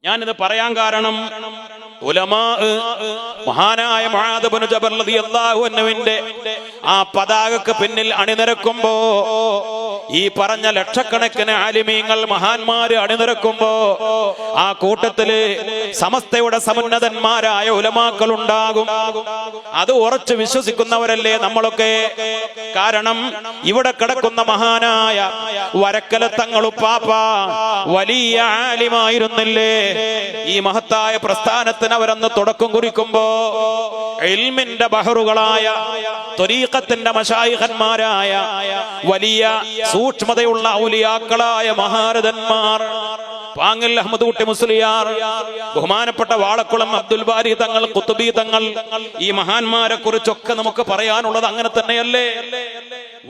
ഞാനിത് പറയാൻ കാരണം ഉലമാ മഹാനായ മുആദ് ഇബ്നു ജബൽ റളിയല്ലാഹു അൻഹുവിന്റെ ആ പതാകക്ക് പിന്നിൽ അണിനിരക്കുമ്പോ, ഈ പറഞ്ഞ ലക്ഷക്കണക്കിന് ആലിമീങ്ങൾ മഹാന്മാര് അണിനിരക്കുമ്പോ ആ കൂട്ടത്തില് സമസ്തയുടെ സമുന്നതന്മാരായ ഉലമാക്കൾ ഉണ്ടാകും. അത് ഉറച്ചു വിശ്വസിക്കുന്നവരല്ലേ നമ്മളൊക്കെ. കാരണം ഇവിടെ കിടക്കുന്ന മഹാനായ വരക്കല തങ്ങളുപ്പാപ്പ വലിയ ആലിമായിരുന്നില്ലേ? ഈ മഹത്തായ പ്രസ്ഥാനത്തിന് അവരന്ന് തുടക്കം കുറിക്കുമ്പോ ഇൽമിന്റെ ബഹറുകളായ ത്വരീഖത്തിന്റെ മശായിഖന്മാരായ വലിയ സൂക്ഷ്മതയുള്ള ഔലിയാക്കളായ മഹാരഥന്മാർ, പാങ്ങിൽ അഹ്മദ് കുട്ടി മുസ്ലിയാർ, ബഹുമാനപ്പെട്ട വാളക്കുളം അബ്ദുൽ ബാരി തങ്ങൾ, ഖുത്ബി തങ്ങൾ, ഈ മഹാന്മാരെ കുറിച്ചൊക്കെ നമുക്ക് പറയാനുള്ളത് അങ്ങനെ തന്നെയല്ലേ?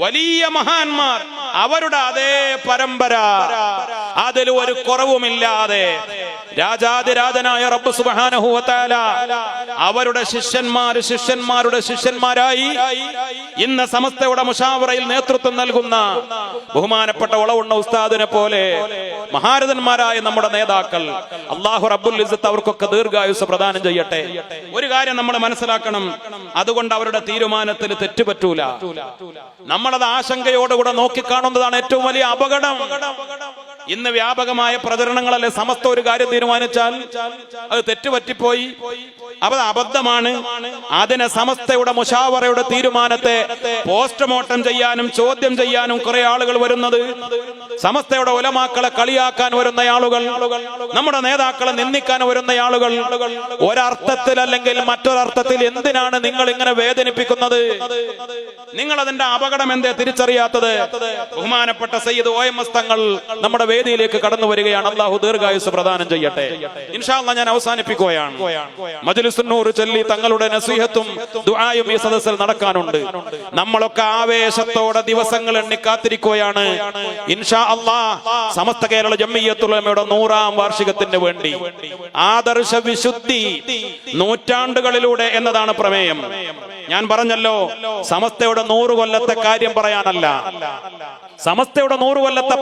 വലിയ മഹാന്മാർ, അവരുടെ അതേ പരമ്പര, അതിൽ ഒരു കുറവുമില്ലാതെ രാജാതിരാജനായ റബ്ബ് സുബ്ഹാനഹു വ തആല അവരുടെ ശിഷ്യന്മാരുടെ ശിഷ്യന്മാരായി ഇന്ന് സമസ്തയുടെ മുശാവറയിൽ നേതൃത്വം നൽകുന്ന ബഹുമാനപ്പെട്ട ഉളവുണ്ണ ഉസ്താദിനെ പോലെ മഹാരഥന്മാരായ നമ്മുടെ നേതാക്കൾ, അല്ലാഹു റബ്ബുൽ ഇസ്സത്ത് അവർക്കൊക്കെ ദീർഘായുസ് പ്രദാനം ചെയ്യട്ടെ. ഒരു കാര്യം നമ്മൾ മനസ്സിലാക്കണം, അതുകൊണ്ട് അവരുടെ തീരുമാനത്തിൽ തെറ്റുപറ്റൂല. നമ്മളത് ആശങ്കയോടുകൂടെ നോക്കിക്കാണുന്നതാണ് ഏറ്റവും വലിയ അപകടം. ഇന്ന് വ്യാപകമായ പ്രചരണങ്ങളല്ലേ, സമസ്ത ഒരു കാര്യം തീരുമാനിച്ചാൽ അത് തെറ്റുപറ്റിപ്പോയി, അത് അബദ്ധമാണ്. അതിനെ സമസ്തയുടെ മുശാവറയുടെ തീരുമാനത്തെ പോസ്റ്റ്മോർട്ടം ചെയ്യാനും ചോദ്യം ചെയ്യാനും കുറെ ആളുകൾ വരുന്നത്, സമസ്തയുടെ ഉലമാക്കളെ കളിയാക്കാൻ വരുന്ന ആളുകൾ, നമ്മുടെ നേതാക്കളെ നിന്ദിക്കാൻ വരുന്ന ആളുകൾ, ഒരർത്ഥത്തിൽ അല്ലെങ്കിൽ മറ്റൊരർത്ഥത്തിൽ എന്തിനാണ് നിങ്ങൾ ഇങ്ങനെ വേദനിപ്പിക്കുന്നത്? നിങ്ങൾ അതിന്റെ അപകടം എന്തേ തിരിച്ചറിയാത്തത്? ബഹുമാനപ്പെട്ട സയ്യിദ് OMS തങ്ങൾ നമ്മുടെ വേദിയിലേക്ക് കടന്നു വരികയാണ്. അല്ലാഹു ദീർഘായുസ് പ്രദാനം ചെയ്യട്ടെ. ഇൻഷാ അല്ലാഹ് ഞാൻ അവസാനിപ്പിക്കുകയാണ്. മജ്ലിസുൻ നൂർ ചൊല്ലി തങ്ങളുടെ നസീഹത്തും ദുആയും ഈ സദസ്സിൽ നടക്കാനുണ്ട്. നമ്മളൊക്കെ ആവേശത്തോടെ ദിവസങ്ങൾ എണ്ണി കാത്തിരിക്കുകയാണ്. ഇൻഷാ അല്ലാഹ് സമസ്ത കേരള ജംഇയ്യത്തുൽ ഉലമയുടെ 100ാം വാർഷികത്തിന് വേണ്ടി ആദർശ വിശുദ്ധി നൂറ്റാണ്ടുകളിലൂടെ എന്നതാണ് പ്രമേയം. ഞാൻ പറഞ്ഞല്ലോ, സമസ്തയുടെ 100 കൊല്ലത്തെ കാര്യം പറയാനല്ല, സമസ്തയുടെ 100 കൊല്ലത്തെ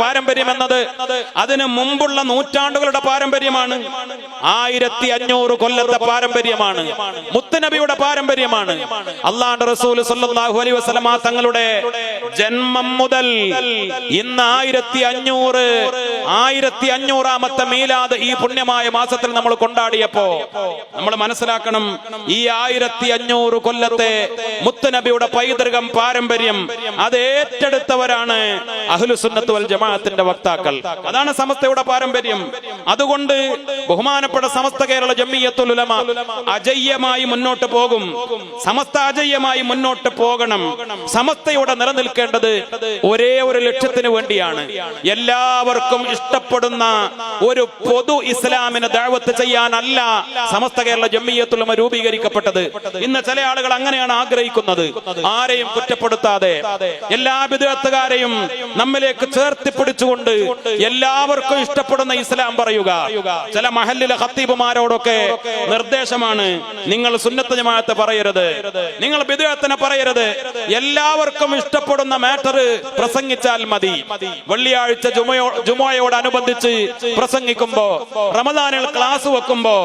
പാരമ്പര്യം എന്നത് അതിന് മുമ്പുള്ള നൂറ്റാണ്ടുകളുടെ പാരമ്പര്യമാണ്. 1500 കൊല്ലത്തെ പാരമ്പര്യമാണ്. മുത്തുനബിയുടെ പാരമ്പര്യമാണ്. അല്ലാഹുവിന്റെ റസൂൽ സല്ലല്ലാഹു അലൈഹി വസല്ലമ തങ്ങളുടെ ജന്മം മുതൽ ഇന്ന് 1500ാമത്തെ മീലാദ് ഈ പുണ്യമായ മാസത്തിൽ നമ്മൾ കൊണ്ടാടിയപ്പോ നമ്മൾ മനസ്സിലാക്കണം, ഈ 1500 കൊല്ലത്തെ മുത്തുനബിയുടെ പൈതൃകം, പാരമ്പര്യം അത് ഏറ്റെടുത്തവരാണ് അഹ്ലുസുന്നത്ത് വൽ ജമാഅത്തിന്റെ വക്താക്കൾ. അതാണ് സമസ്തയുടെ പാരമ്പര്യം. അതുകൊണ്ട് ബഹുമാനപ്പെട്ട സമസ്ത കേരള ജംഇയ്യത്തുൽ ഉലമ അജയ്യമായി മുന്നോട്ട് പോകും. സമസ്ത അജയ്യമായി മുന്നോട്ട് പോകണം. സമസ്തയുടെ നിലനിൽക്കേണ്ടത് ഒരേ ഒരു ലക്ഷ്യത്തിന് വേണ്ടിയാണ്. എല്ലാവർക്കും ഇഷ്ടപ്പെടുന്ന ഒരു പൊതു ഇസ്ലാമിനെ ദഅവത്ത് ചെയ്യാനല്ല സമസ്ത കേരള ജംഇയ്യത്തുൽ ഉലമ രൂപീകരിക്കപ്പെട്ടത്. ഇന്ന് ചില ആളുകൾ അങ്ങനെയാണ് ആഗ്രഹിക്കുന്നത്. ആരെയും കുറ്റപ്പെടുത്താതെ, എല്ലാ ബിദ്അത്തുകാരെയും നമ്മിലേക്ക് ചേർത്തി പിടിച്ചുകൊണ്ട് എല്ലാവർക്കും ഇഷ്ടപ്പെടുന്ന ഇസ്ലാം പറയുക. ചില മഹല്ലിലെ ഖത്തീബുമാരോടൊക്കെ നിർദ്ദേശമാണ്, നിങ്ങൾ സുന്നത്ത് ജമാഅത്ത് പറയരുത്, നിങ്ങൾ ബിദ്അത്തിനെ പറയരുത്, എല്ലാവർക്കും ഇഷ്ടപ്പെടുന്ന മാറ്റർ പ്രസംഗിച്ചാൽ മതി. വെള്ളിയാഴ്ച ജുമുഅയോടനുബന്ധിച്ച് പ്രസംഗിക്കുമ്പോ, റമദാനിൽ ക്ലാസ് വെക്കുമ്പോ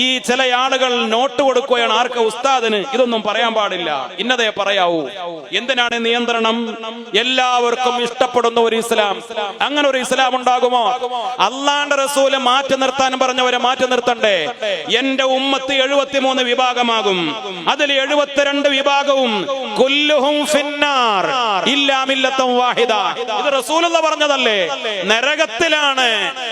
ഈ ചില ആളുകൾ നോട്ട് കൊടുക്കുകയാണ്. ആർക്ക്? ഉസ്താദിന്. ഇതൊന്നും പറയാൻ പാടില്ല, ഇന്നതേ പറയാവൂ. എന്തിനാണ് നിയന്ത്രണം? എല്ലാവർക്കും ഇഷ്ടപ്പെടുന്ന ഒരു ഇസ്ലാം, അങ്ങനെ ഒരു ഇസ്ലാം ഉണ്ടാകുമോ? അല്ലാഹുവിന്റെ റസൂല് മാറ്റി നിർത്താൻ പറഞ്ഞവരെ മാറ്റി നിർത്തണ്ടേ? എന്റെ ഉമ്മത്ത് 73 വിഭാഗമാകും. അതിൽ 72 വിഭാഗവും കുല്ലുഹും ഫിന്നാർ ഇല്ലാ മില്ലത്തൻ വാഹിദ. ഇത് റസൂലുള്ള പറഞ്ഞതല്ലേ? നരകത്തിലാണ്.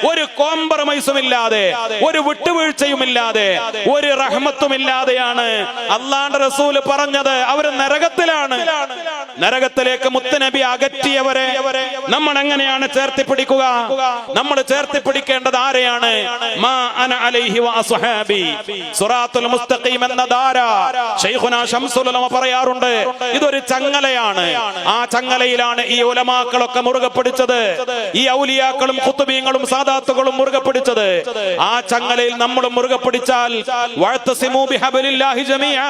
ഒരു കോംപ്രമൈസും ഇല്ലാതെ, ഒരു വിട്ടുവീഴ്ചയും ഇല്ലാതെ, ഒരു റഹ്മത്തും ഇല്ലാതെയാണ് അല്ലാഹുവിന്റെ റസൂല് പറഞ്ഞത്. അവര് നരകത്തിലാണ്. നരകത്തിലേക്ക് മുത്തുനബി അകറ്റിയവരെ നമ്മൾ എങ്ങനെയാണ് ചേർത്തി പിടിക്കുക? നമ്മൾ ചേർത്തി പിടിക്കേണ്ടത് ആരെയാണ്? മാ അന അലൈഹി വ അസ്ഹാബി സിറാത്തുൽ മുസ്തഖീം എന്ന ധാര ശൈഖുനാ ശംസുൽ ഉലമ പറയാറുണ്ട്. ഇതൊരു ചങ്ങലയാണ്. ആ ചങ്ങലയിലാണ് ഈ ഉലമാക്കളൊക്കെ മുറുകെ പിടിച്ചത്. ഈ ഔലിയാക്കളും ഖുത്ബീങ്ങളും സാദാത്തുകളും സഹാബത്തുകളും മുറുകെ പിടിച്ചത്. ആ ചങ്ങലയിൽ നമ്മളും മുറുകെ പിടിച്ചാൽ വഅ്തസിമൂ ബിഹബ്ലില്ലാഹി ജമീഅ,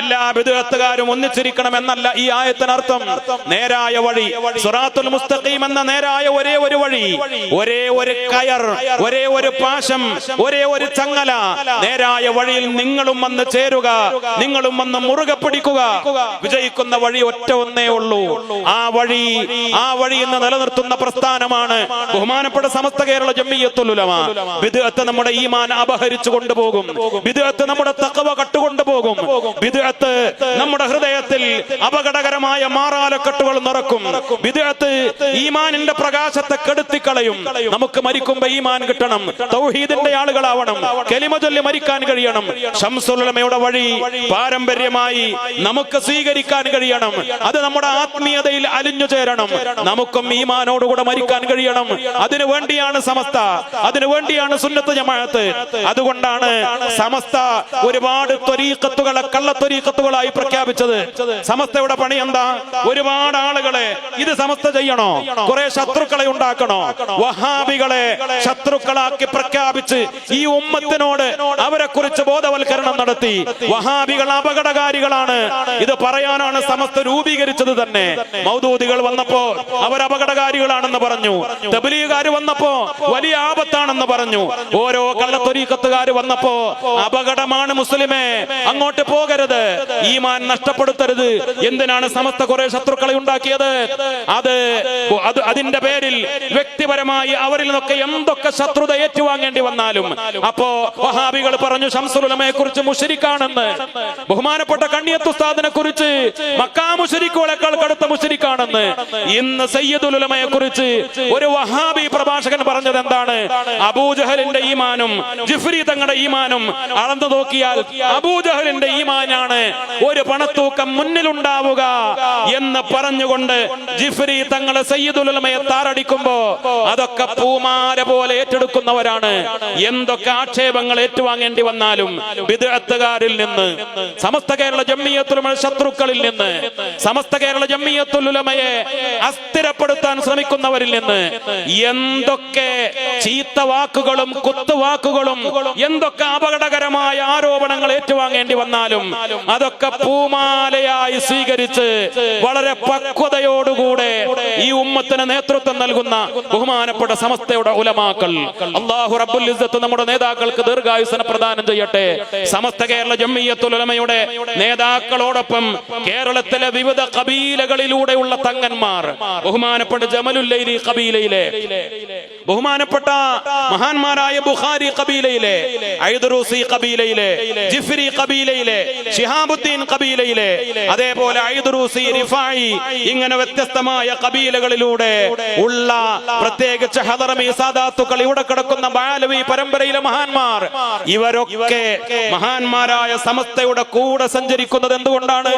എല്ലാ ബിദ്അത്തുകാരും ഒന്നിച്ചിരിക്കണം എന്നല്ല ഈ ആയത്തിനർത്ഥം. നേരായ വഴി, സിറാത്തുൽ മുസ്തഖീം എന്ന നേരായ ഒരേ ഒരു വഴി, ഒരേ ഒരു കയർ, ഒരേ ഒരു പാശം, ഒരേ ഒരു ചങ്ങല, നേരായ വഴിയിൽ നിങ്ങളും വന്ന് ചേരുക, നിങ്ങളും വന്ന് മുറുകെ പിടിക്കുക. വിജയിക്കുന്ന വഴി ഒറ്റ ഒന്നേ ഉള്ളൂ. ആ വഴി ഇന്ന് നിലനിർത്തുന്ന പ്രസ്ഥാനമാണ് ബഹുമാനപ്പെട്ട സമസ്ത കേരള ജംഇയ്യത്തുൽ ഉലമ. ബിദ്അത്ത് നമ്മുടെ ഈമാൻ അപഹരിച്ചു കൊണ്ടുപോകും, ബിദ്അത്ത് നമ്മുടെ തഖ്വ കട്ടുകൊണ്ടുപോകും, ബിദ്അത്ത് നമ്മുടെ ഹൃദയത്തിൽ അപകടകരമായ മാറാലക്കെട്ടുകൾ നിറക്കും, ബിദ്അത്ത് ഈമാനിന്റെ പ്രകാശത്തെ കെടുത്തിക്കളയും. നമുക്ക് മരിക്കുമ്പോ ഈമാൻ കിട്ടണം, തൗഹീദിന്റെ ആളുകളാവണം, കലിമ ചൊല്ലി മരിക്കാൻ കഴിയണം. ശംസുൽ ഉലമയുടെ വഴി പാരമ്പര്യമായി നമുക്ക് സ്വീകരിക്കാൻ കഴിയണം. അത് നമ്മുടെ ആത്മീയതയിൽ അലിഞ്ഞു ചേരണം. നമുക്കും ഈമാനോടുകൂടെ മരിക്കാൻ കഴിയണം. അതിനു വേണ്ടിയാണ് സമസ്ത, അതിനു വേണ്ടിയാണ് സുന്നത്ത് ജമാഅത്ത്. അതുകൊണ്ടാണ് സമസ്ത ഒരുപാട് ത്വരീഖത്തുകളെ കള്ളത്വരീഖത്തുകളായി പ്രഖ്യാപിച്ചത്. സമസ്തയുടെ പണി എന്താ? ഒരുപാട് ആളുകളെ ഇത് സമസ്ത ചെയ്യണോ, കുറെ ശത്രുക്കളെ ഉണ്ടാക്കണോ, വഹാബികളെ ശത്രുക്കളാക്കി പ്രഖ്യാപിച്ച് ഈ ഉമ്മത്തിനോട് അവരെ കുറിച്ച് ബോധവൽക്കരണം നടത്തി. വഹാബികൾ അപകടകാരികളാണ്, ഇത് പറയാനാണ് സമസ്ത രൂപീകരിച്ചത് തന്നെ. മൗദൂദികൾ വന്നപ്പോ അവർ അപകടകാരികളാണെന്ന് പറഞ്ഞു, തബ്ലീഗുകാർ വന്നപ്പോ വലിയ ആപത്താണെന്ന് പറഞ്ഞു, ഓരോ കള്ളത്വരീഖത്തുകാർ വന്നപ്പോ അപകടമാണ് മുസ്ലിമേ, അങ്ങോട്ട് പോകരുത്, ഈമാൻ നഷ്ടപ്പെടുത്തരുത്. എന്തിനാണ് സമസ്ത കുറെ ശത്രുക്കളെ ഉണ്ടാക്കിയത്? അതിന്റെ പേരിൽ വ്യക്തിപരമായി അവരിൽ നിന്നൊക്കെ എന്തൊക്കെ ശത്രുത ഏറ്റുവാങ്ങേണ്ടി വന്നാലും. അപ്പോ വഹാബികൾ പറഞ്ഞു ശംസുൽ ഉലമയെ കുറിച്ച് മുശ്രിക്കാണെന്ന്, ബഹുമാനപ്പെട്ട കണ്ണിയത്ത് ഉസ്താദിനെ കുറിച്ച് മക്കാ മുശ്രിക്കുകളെക്കാൾ കടുത്ത മുശ്രിക്കാണെന്ന്. ഇന്ന് സയ്യിദുൽ ഉലമയെ കുറിച്ച് ഒരു വഹാബി പ്രഭാഷകൻ പറഞ്ഞത് എന്താണ്? അബൂജഹലിന്റെ ഈമാനും ജിഫ്രി തങ്ങളുടെ ഈമാനും അളന്നു നോക്കിയാൽ അബൂജഹലിന്റെ ഈമാനാണ് ഒരു പണത്തൂക്കം മുന്നിലുണ്ടാവുക എന്ന് പറഞ്ഞുകൊണ്ട് ജിഫ്രി തങ്ങളെ സയ്യിദുൽ ഉലമയെ താറടിക്കുമ്പോ അതൊക്കെ പൂമാല പോലെ ഏറ്റെടുക്കുന്നവരാണ്. എന്തൊക്കെ ആക്ഷേപങ്ങൾ ഏറ്റുവാങ്ങേണ്ടി വന്നാലും ബിദ്അത്തുകാരിൽ നിന്ന്, സമസ്ത കേരള ജംഇയ്യത്തുൽ ഉലമ ശത്രുക്കളിൽ നിന്ന്, സമസ്ത കേരള ജംഇയ്യത്തുൽ ഉലമയെ അസ്ഥിരപ്പെടുത്താൻ ശ്രമിക്കുന്നവരിൽ നിന്ന് എന്തൊക്കെ ചീത്ത വാക്കുകളും കുത്തുവാക്കുകളും എന്തൊക്കെ അപകടകരമായ ആരോപണങ്ങൾ ഏറ്റുവാങ്ങേണ്ടി വന്നാലും അതൊക്കെ പൂമാലയായി സ്വീകരിച്ച് വളരെ പക്വതയോടുകൂടെ ഈ ഉമ്മത്തിന് നേതൃത്വം നൽകുന്ന ബഹുമാനപ്പെട്ട സമസ്തയുടെ ഉലമാക്കൾ, അല്ലാഹു റബ്ബുൽ ഇസ്സത്ത് നമ്മുടെ നേതാക്കൾക്ക് ദീർഘായുസ്സ പ്രദാനം ചെയ്യട്ടെ. സമസ്ത കേരള ജംഇയ്യത്തുൽ ഉലമയുടെ നേതാക്കളോടൊപ്പം കേരളത്തിലെ വിവിധ കബീലകളിലൂടെയുള്ള തങ്ങന്മാർ, ബഹുമാനപ്പെട്ട ജമലുല്ലൈലി കബീലയിലെ ബഹുമാനപ്പെട്ട മഹാന്മാരായ ബുഖാരി കബീലയിലെ, ഐദറൂസി കബീലയിലെ, ജിഫ്രി കബീലയിലെ, ശിഹാബുദ്ദീൻ കബീലയിലെ, അതേപോലെ ഐദറൂസി, റിഫായി, ഇങ്ങനെ വ്യത്യസ്തമായ കബീലകളിലൂടെ ഉള്ള പ്രത്യേകിച്ച് ഹദറമി സാദാത്തുക്കൾ, ഇവിടെ കിടക്കുന്ന ബാലവി പരമ്പരയിലെ മഹാന്മാർ, ഇവരൊക്കെ മഹാന്മാരായ സമസ്തയുടെ കൂടെ സഞ്ചരിക്കുന്നത് എന്തുകൊണ്ടാണ്?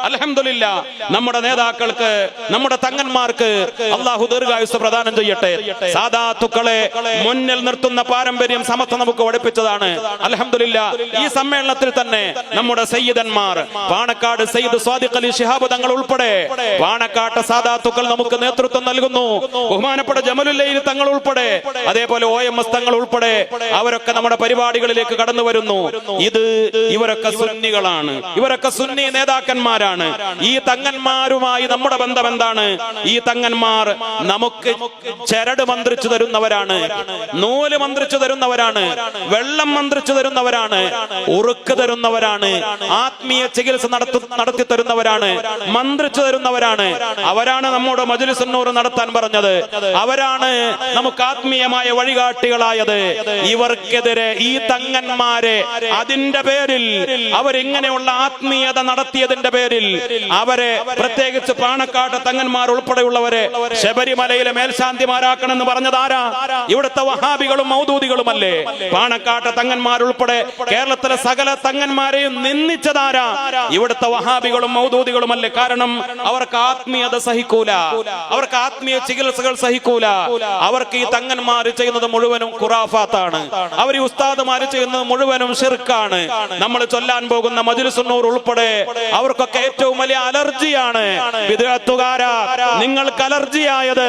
അൽഹംദുലില്ലാ, നമ്മുടെ നേതാക്കൾക്ക്, നമ്മുടെ തങ്ങന്മാർക്ക് അല്ലാഹു ദീർഘായുസ്സ് പ്രദാനം ചെയ്യട്ടെ. സാദാത്തുക്കളെ മുന്നിൽ നിർത്തുന്ന പാരമ്പര്യം സമസ്ത നമുക്ക് പഠിപ്പിച്ചതാണ്. അൽഹംദുലില്ലാ, ഈ സമ്മേളനത്തിൽ തന്നെ നമ്മുടെ സയ്യിദന്മാർ, പാണക്കാട് സയ്യിദ് സ്വാദിഖ് അലി ശിഹാബ് തങ്ങൾ ഉൾപ്പെടെ പാണക്കാട്ട് സാദാത്തുക്കൾ നമുക്ക് നേതൃത്വം നൽകുന്നു. ബഹുമാനപ്പെട്ട ജമലുല്ലൈലി തങ്ങൾ ഉൾപ്പെടെ, അതേപോലെ OMS തങ്ങൾ ഉൾപ്പെടെ അവരൊക്കെ നമ്മുടെ പരിപാടികളിലേക്ക് കടന്നു വരുന്നു. ഇവരൊക്കെ സുന്നികളാണ്, ഇവരൊക്കെ സുന്നി നേതാക്കന്മാരാണ്. ഈ തങ്ങന്മാരുമായി നമ്മുടെ ബന്ധം എന്താണ്? ഈ തങ്ങന്മാർ നമുക്ക് ചരട് മന്ത്രിച്ചു തരുന്നവരാണ്, നൂല് മന്ത്രിച്ചു തരുന്നവരാണ്, വെള്ളം മന്ത്രിച്ചു തരുന്നവരാണ്, ഉറുക്ക് തരുന്നവരാണ്, ആത്മീയ ചികിത്സ നടത്തി തരുന്നവരാണ്, മന്ത്രിച്ചു തരുന്നവരാണ്. അവരാണ് നമ്മോട് മജ്‌ലിസുൻ നൂർ നടത്താൻ പറഞ്ഞത്, അവരാണ് നമുക്ക് ആത്മീയമായ വഴികാട്ടികളായത്. ഇവർക്കെതിരെ ഈ തങ്ങന്മാരെ അതിന്റെ പേരിൽ അവരിങ്ങനെയുള്ള ആത്മീയത നടത്തിയതിന്റെ പേരിൽ അവരെ, പ്രത്യേകിച്ച് പാണക്കാട് തങ്ങന്മാർ ഉൾപ്പെടെയുള്ളവരെ ശബരിമലയിലെ മേൽശാന്തിമാരാക്കണമെന്ന് പറഞ്ഞത് ആരാ? ഇവിടുത്തെ വഹാബികളും മൗദൂദികളുമല്ലേ? പാണക്കാട്ട് തങ്ങന്മാർ ഉൾപ്പെടെ കേരളത്തിലെ സകല തങ്ങന്മാരെയും നിന്ദിച്ചതാരാ? ഇവിടുത്തെ വഹാബികളും മൗദൂദികളുമല്ലേ? കാരണം അവർക്ക് ആത്മീയത സഹിക്കൂല, അവർക്ക് ആത്മീയ ചികിത്സകൾ സഹിക്കൂല. അവർക്ക് ഈ തങ്ങന്മാർ ചെയ്യുന്നത് മുഴുവനും ഖുറാഫാത്താണ്, അവർ ഈ ഉസ്താദുമാര് ചെയ്യുന്നത് മുഴുവനും ശിർക്കാണ്. നമ്മൾ ചൊല്ലാൻ പോകുന്ന മജ്‌ലിസുൻ നൂർ ഉൾപ്പെടെ അവർക്കൊക്കെ ഏറ്റവും വലിയ അലർജിയാണ്. വിദ്അത്തുകാരാ, നിങ്ങൾക്ക് അലർജിയായത്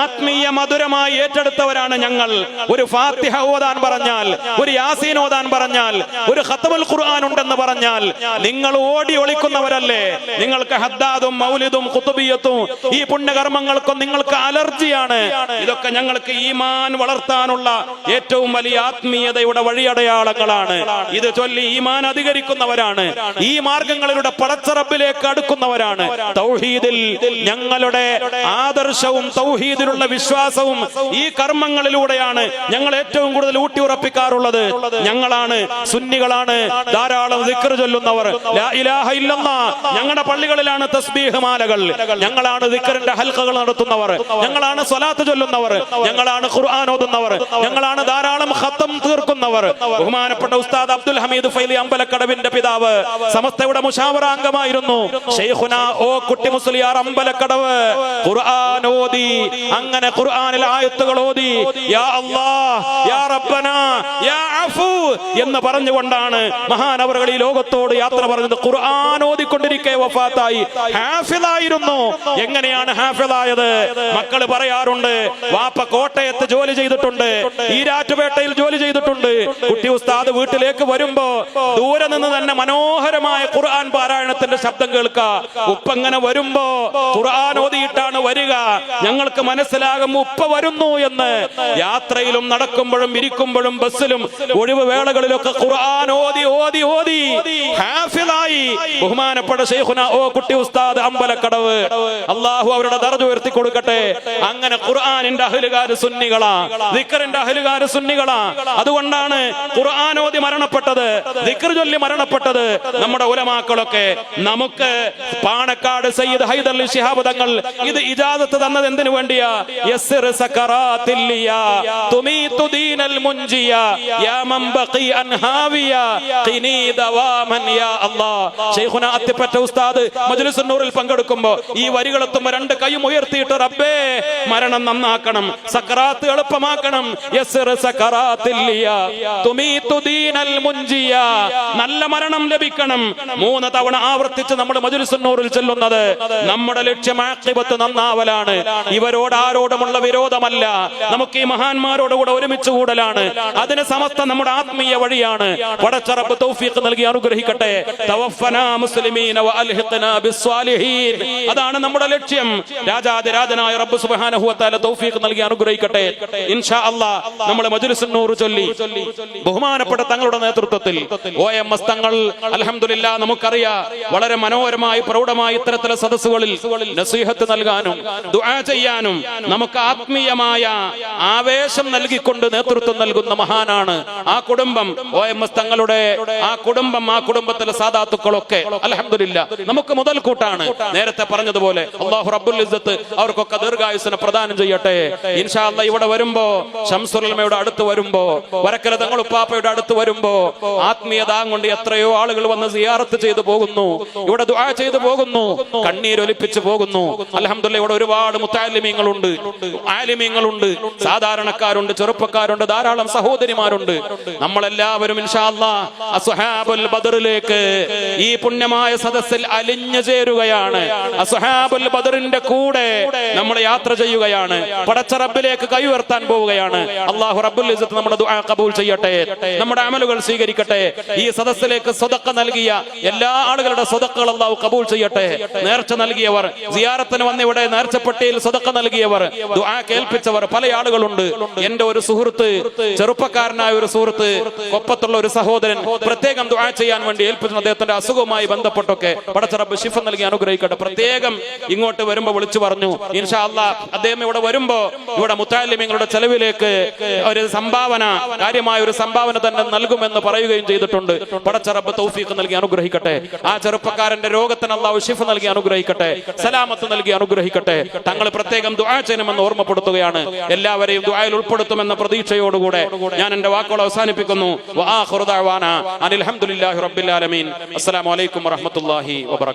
ആത്മീയ മധുരമായി ഏറ്റെടുത്ത തിരഞ്ഞെടുത്തവരാണ് ഞങ്ങൾ. ഒരു ഫാത്തിഹ ഓതാൻ പറഞ്ഞാൽ, ഒരു യാസീൻ ഓതാൻ പറഞ്ഞാൽ, ഒരു ഖത്മുൽ ഖുർആൻ ഉണ്ടെന്ന് പറഞ്ഞാൽ നിങ്ങൾ ഓടി ഒളിക്കുന്നവരല്ലേ? നിങ്ങൾക്ക് ഹദ്ദാദും മൗലിദും ഖുതുബിയത്തും ഈ പുണ്യകർമ്മങ്ങൾക്കും നിങ്ങൾക്ക് അലർജിയാണ്. ഇതൊക്കെ ഞങ്ങൾക്ക് ഈമാൻ വളർത്താനുള്ള ഏറ്റവും വലിയ ആത്മീയതയുടെ വഴിയടയാളങ്ങളാണ്. ഇത് ചൊല്ലി ഈമാൻ അധികരിക്കുന്നവരാണ്. ഈ മാർഗങ്ങളിലൂടെ പടച്ച റബ്ബിലേക്ക് അടുക്കുന്നവരാണ്. തൗഹീദിൽ ഞങ്ങളുടെ ആദർശവും തൗഹീദിലുള്ള വിശ്വാസവും ഈ കർമ്മങ്ങളിലൂടെയാണ് ഞങ്ങൾ ഏറ്റവും കൂടുതൽ ഊട്ടിയുറപ്പിക്കാറുള്ളത്. ഞങ്ങളാണ് സുന്നികളാണ് ധാരാളം ദിക്ർ ചൊല്ലുന്നവർ. ലാ ഇലാഹ ഇല്ലല്ലാഹ് ഞങ്ങളുടെ പള്ളികളിലാണ് തസ്ബീഹ് മാലകൾ. ഞങ്ങളാണ് ദിക്റിന്റെ ഹൽഖകൾ നടത്തുന്നവർ. ഞങ്ങളാണ് സ്വലാത്ത് ചൊല്ലുന്നവർ. ഞങ്ങളാണ് ഖുർആൻ ഓതുന്നവർ. ഞങ്ങളാണ് ധാരാളം ഖത്തം തീർക്കുന്നവർ. ബഹുമാനപ്പെട്ട ഉസ്താദ് അബ്ദുൽ ഹമീദ് ഫൈലി അമ്പലക്കടവിന്റെ പിതാവ് സമസ്തയുടെ മുശാവറ അംഗമായിരുന്നു. ശൈഖുന ഓ കുട്ടി മുസ്ലിയാർ അമ്പലക്കടവ് ഖുർആൻ ഓതി, അങ്ങനെ ഖുർആനിൽ ആയത്തുകൾ ഓതി യാ അല്ലാഹ് യാ റബ്ബനാ യാ അഫൂ എന്ന് പറഞ്ഞുകൊണ്ടാണ് മഹാനവറുകൾ ഈ ലോകത്തോട് യാത്ര പറഞ്ഞത്. ഖുർആൻ ഓതിക്കൊണ്ടിരിക്കെ വഫാത്തായി. ഹാഫിളായിരുന്നു. എങ്ങനെയാണ് ഹാഫിളായത്? മക്കള് പറയാറുണ്ട്, വാപ്പ കോട്ടയത്ത് ജോലി ചെയ്തിട്ടുണ്ട്, ഈരാറ്റുപേട്ടയിൽ ജോലി ചെയ്തിട്ടുണ്ട്. കുട്ടി ഉസ്താദ് വീട്ടിലേക്ക് വരുമ്പോ ദൂരെ നിന്ന് തന്നെ മനോഹരമായ ഖുർആൻ പാരായണത്തിന്റെ ശബ്ദം കേൾക്കാം. ഉപ്പങ്ങനെ വരുമ്പോ ഖുർആൻ ഓതിയിട്ടാണ് വരിക. ഞങ്ങൾക്ക് മനസ്സിലാകും ഉപ്പ വരുന്നു എന്ന്. യാത്രയിലും നടക്കുമ്പോഴും ഇരിക്കുമ്പോഴും ബസ്സിലും ഒഴിവ് വേളകളിലൊക്കെ ഖുർആൻ ഓതി ഓതി ഓതി ഹാഫിളായി. ബഹുമാനപ്പെട്ട ശൈഖുന ഓ കുട്ടി ഉസ്താദ് അമ്പലക്കടവ്, അല്ലാഹു അവരുടെ ദർജ ഉയർത്തി കൊടുക്കട്ടെ. അങ്ങനെ ഖുർആനിന്റെ അഹ്ലുകാര് സുന്നികളാ, ദിക്റിന്റെ അഹ്ലുകാര് സുന്നികളാ. അതുകൊണ്ടാണ് ഖുർആൻ ഓതി മരണപ്പെട്ടത്, ദിക്ർ ചൊല്ലി മരണപ്പെട്ടത് നമ്മുടെ ഉലമാക്കളൊക്കെ. നമുക്ക് പാണക്കാട് സയ്യിദ് ഹൈദർ അലി ശിഹാബ് തങ്ങൾ ഇത് ഇജാസത്ത് തന്നത് എന്തിനു വേണ്ടിയാ? യസ്സിർ സകറാത്തില്ലിയ തുമീതു ദീനൽ മുൻജിയ യാ മൻ ബഖി അൻഹാവിയ ഖിനി ദവാമൻ യാ അല്ലാഹ്. ശൈഖുന അത്തിപ്പറ്റ ഉസ്താദ് മജ്ലിസുൻ നൂറിൽ പങ്കെടുക്കുമ്പോ ഈ വരികളെത്തുമ്പോ രണ്ട് കൈയും ഉയർത്തിയിട്ട് റബ്ബേ മരണം നന്നാക്കണം, സക്കറാത്ത് എളുപ്പമാക്കണം. യസ്സിർ സകറാത്തില്ലിയ തുമീതു ദീനൽ മുൻജിയ, നല്ല മരണം ലഭിക്കണം. 3 തവണ ആവർത്തിച്ച് നമ്മൾ മജ്ലിസുൻ നൂറിൽ ചെല്ലുന്നത് നമ്മുടെ ലക്ഷ്യം ആഖിബത്ത് നന്നാവലാണ്. ഇവരോട് ആരോടുമുള്ള വിരോധമല്ല, നമുക്ക് ഈ മഹാന്മാരോടുകൂടെ ഒരുമിച്ച് കൂടലാണ്. അതിന് സമസ്ത നമ്മുടെ ആത്മീയ വഴിയാണ്. പടച്ച റബ്ബ് തൗഫീഖ് നൽകി അനുഗ്രഹിക്കട്ടെ. തവഫനാ മുസ്ലിമീന വഅൽഹിഖ്നാ ബിസ്സാലിഹീൻ, അതാണ് നമ്മുടെ ലക്ഷ്യം. രാജാതിരാജനായ റബ്ബ് സുബ്ഹാനഹു വ തആല തൗഫീഖ് നൽകി അനുഗ്രഹിക്കട്ടെ. ഇൻഷാ അല്ലാഹ് നമ്മൾ മജ്ലിസുൻ നൂർ ചൊല്ലി ബഹുമാനപ്പെട്ട തങ്ങളുടെ നേതൃത്വത്തിൽ OMS തങ്ങൾ അൽഹംദുലില്ലാഹ് നമുക്കറിയാം വളരെ മനോഹരമായി പ്രൗഢമായി ഇത്തരത്തിലെ സദസ്സുകളിൽ നസീഹത്ത് നൽകാനും ദുആ ചെയ്യാനും നമുക്ക് ആത്മീയമായ ആവേശം നൽകിക്കൊണ്ട് നേതൃത്വം നൽകുന്ന മഹാനാണ് ആ കുടുംബം. OMS തങ്ങളുടെ ആ കുടുംബം, ആ കുടുംബത്തിലെ സാദാത്തുക്കളൊക്കെ അൽഹംദുലില്ലാഹ് നമുക്ക് മുതൽക്കൂട്ടാണ്. നേരത്തെ പറഞ്ഞതുപോലെ അല്ലാഹു റബ്ബുൽ ഇസ്സത്ത് അവർക്കൊക്കെ ദീർഘായുസ്സിനെ പ്രദാനം ചെയ്യട്ടെ. ഇൻഷാ അല്ലാഹ് ഇവിടെ വരുമ്പോ ശംസുൽ ഉലമയുടെ അടുത്ത് വരുമ്പോ, വരക്കല തങ്ങൾ ഉപ്പാപ്പയുടെ അടുത്ത് വരുമ്പോ ആത്മീയത കൊണ്ട് എത്രയോ ആളുകൾ വന്ന് സിയാറത്ത് ചെയ്തു പോകുന്നു, ഇവിടെ ദുആ ചെയ്തു പോകുന്നു, കണ്ണീരൊലിപ്പിച്ചു പോകുന്നു. അൽഹംദുലില്ലാഹ് ഇവിടെ ഒരുപാട് മുത്തഅല്ലിമീങ്ങളുണ്ട്, ആലിമീങ്ങളുണ്ട്, സാധാരണക്കാരുണ്ട്, ചെറുപ്പക്കാരുണ്ട്, ധാരാളം സഹോദരിമാരുണ്ട്. നമ്മളെല്ലാവരും ഇൻഷാ അല്ലാഹ് അസ്ഹാബുൽ ബദറിലേക്ക് ഈ പുണ്യമായ സദസ്സിൽ അലിഞ്ഞു ചേരുകയാണ്. അസ്ഹാബുൽ ബദറിന്റെ കൂടെ നമ്മൾ യാത്ര ചെയ്യുകയാണ്. പടച്ച റബ്ബിലേക്ക് കൈ ഉയർത്താൻ പോവുകയാണ്. അല്ലാഹു റബ്ബുൽ ഇസ്സത്ത് നമ്മുടെ ദുആ ഖബൂൽ ചെയ്യട്ടെ, നമ്മുടെ അമലുകൾ സ്വീകരിക്കട്ടെ. ഈ സദസ്സിലേക്ക് സ്വതക്ക നൽകിയ എല്ലാ ആളുകളുടെ സ്വതക്കകൾ അല്ലാഹു ഖബൂൽ ചെയ്യട്ടെ. നേർച്ച നൽകിയവർ, സിയാറത്തിന് വന്ന് ഇവിടെ നേർച്ചപ്പെട്ടിയിൽ സ്വതക്ക നൽകിയവർ, ദുആ കേൾപ്പിച്ചവർ പല ആളുകളുണ്ട്. എന്റെ ഒരു സുഹൃത്ത്, ചെറുപ്പക്കാരനായ ഒരു സുഹൃത്ത്, കൊപ്പത്തുള്ള ഒരു സഹോദരൻ പ്രത്യേകം ദുആ ചെയ്യാൻ വേണ്ടി ഏൽപ്പിച്ചു. അദ്ദേഹത്തിന്റെ അസുഖവുമായി ബന്ധപ്പെട്ടൊക്കെ പടച്ച റബ്ബ് ശിഫ നൽകി അനുഗ്രഹിക്കട്ടെ. പ്രത്യേകം ഇങ്ങോട്ട് വരുമ്പോ വിളിച്ചു പറഞ്ഞു ഇൻഷാ അല്ലാഹ് അദ്ദേഹം ഇവിടെ വരുമ്പോ ഇവിടെ മുത്തഅല്ലിമീങ്ങളുടെ ചെലവിലേക്ക് ഒരു സംഭാവന, കാര്യമായ ഒരു സംഭാവന തന്നെ നൽകുമെന്ന് പറയുകയും ചെയ്തിട്ടുണ്ട്. പടച്ച റബ്ബ് തൗഫീഖ് നൽകി അനുഗ്രഹിക്കട്ടെ. ആ ചെറുപ്പക്കാരന്റെ രോഗത്തിന് അല്ലാഹു ശിഫ നൽകി അനുഗ്രഹിക്കട്ടെ, സലാമത്ത് നൽകി അനുഗ്രഹിക്കട്ടെ. തങ്ങൾ പ്രത്യേകം ദുആ ചെയ്യണമെന്ന് ഓർമ്മപ്പെടുത്തുകയാണ്. എല്ലാവരെയും ദുആയിൽ ഉൾപ്പെടുത്തുമെന്ന പ്രതീക്ഷയോടുകൂടെ ഞാൻ എന്റെ വാക്കുകൾ അവസാനിപ്പിക്കുന്നു. വആഖിറു ദഅവാനാ അനിൽ ഹംദുലില്ലാഹി റബ്ബിൽ ആലമീൻ. അസ്സലാമു അലൈക്കും വറഹ്മത്തുള്ളാഹി വബറകാതുഹു.